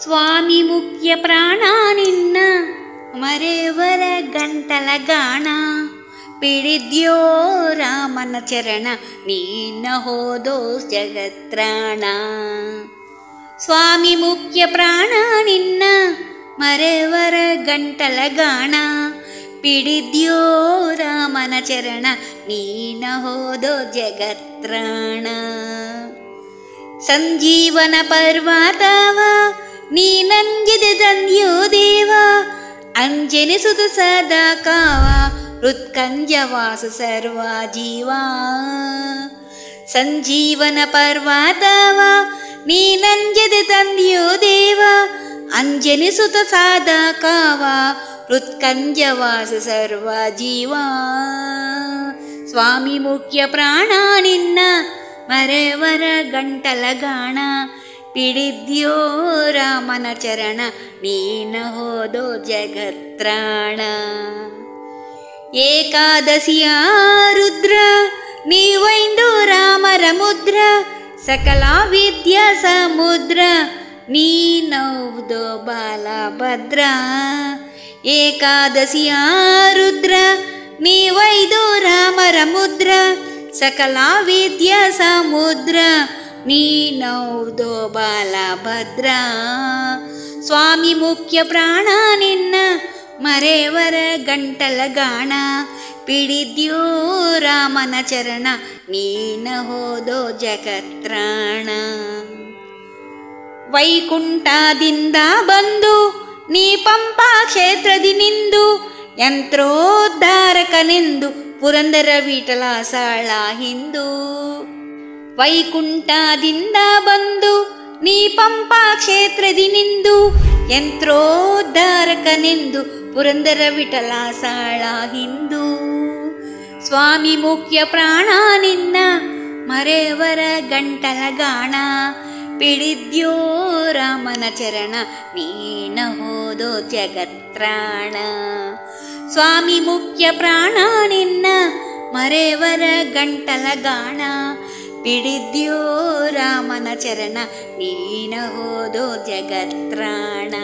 ಸ್ವಾಮಿ ಮುಖ್ಯ ಪ್ರಾಣ ನಿನ್ನ ಮರೆವರ ಗಂಟಲ ಗಾಣ. ಪಿಡಿದ್ಯೋ ರಾಮನ ಚರಣ ನೀನ ಹೋದೋ ಜಗತ್ರಾಣ. ಸ್ವಾಮಿ ಮುಖ್ಯ ಪ್ರಾಣ ನಿನ್ನ ಮರೆವರ ಗಂಟಲ ಗಾಣ. ಪಿಡಿದ್ಯೋ ರಾಮನ ಚರಣ ನೀನ ಹೋದೋ ಜಗತ್ರಾಣ. ಸಂಜೀವನ ಪರ್ವತವ ನೀನಂಜಿದೆ ತಂದ್ಯೋ ದೇವ. ಅಂಜನಿಸುತ್ತ ಸದಾ ಕಾವ ಹೃತ್ಕಂಜವಾಸ ಸರ್ವ ಜೀವ. ಸಂಜೀವನ ಪರ್ವತವ ನೀನಂಜದೆ ತಂದ್ಯೋ ದೇವ. ಅಂಜನಿಸುತ್ತ ಸದಾ ಕಾವ ಹೃತ್ಕಂಜವಾಸ ಸರ್ವ ಜೀವ. ಸ್ವಾಮಿ ಮುಖ್ಯ ಪ್ರಾಣ ನಿನ್ನ ಮರೆವರ ಗಂಟಲ ಗಾಣ. ಪಿಡಿದ್ಯೋ ರಾಮನ ಚರಣ ನೀನ ಹೋದೋ ಜಗತ್ರಾಣ. ಏಕಾದಶಿಯ ರುದ್ರ ನೀವೈಂದು ರಾಮರ ಮುದ್ರ. ಸಕಲ ವಿದ್ಯಾ ಸಮುದ್ರ ನೀನೌದೋ ಬಾಲಭದ್ರ. ಏಕಾದಶಿಯ ರುದ್ರ ನೀವೈದು ರಾಮರ ಮುದ್ರ. ಸಕಲ ವಿದ್ಯಾ ಸಮುದ್ರ ನೀನೌದೋ ಬಾಲಭದ್ರ. ಸ್ವಾಮಿ ಮುಖ್ಯ ಪ್ರಾಣ ನಿನ್ನ ಮರೆವರ ಗಂಟಲ ಗಾಣ. ಪಿಡಿದ್ಯೋ ರಾಮನ ಚರಣ ನೀನ ಹೋದೋ ಜಗತ್ರಾಣ. ವೈಕುಂಠದಿಂದ ಬಂದು ನೀ ಪಂಪಾ ಕ್ಷೇತ್ರದಿ ನಿಂದು. ಯಂತ್ರೋದ್ಧಾರಕನೆಂದು ಪುರಂದರ ವಿಠಲ ಸಾಳ ಹಿಂದು. ವೈಕುಂಠದಿಂದ ಬಂದು ನೀ ಪಂಪಾ ಕ್ಷೇತ್ರದಿ ನಿಂದು. ಯಂತ್ರೋದ್ಧಾರಕನೆಂದು ಪುರಂದರ ವಿಠಲ ಸಾಳ ಹಿಂದು. ಸ್ವಾಮಿ ಮುಖ್ಯ ಪ್ರಾಣ ನಿನ್ನ ಮರೆವರ ಗಂಟಲ ಗಾಣ. ಪಿಡಿದ್ಯೋ ರಾಮನ ಚರಣ ನೀನ ಹೋದೋ ಜಗತ್ರಾಣ. ಸ್ವಾಮಿ ಮುಖ್ಯ ಪ್ರಾಣ ನಿನ್ನ ಮರೆವರ ಗಂಟಲ ಗಾಣ. ಪಿಡಿದ್ಯೋ ರಾಮನ ಚರಣ ನೀನ ಹೋದೋ ಜಗತ್ರಾಣ.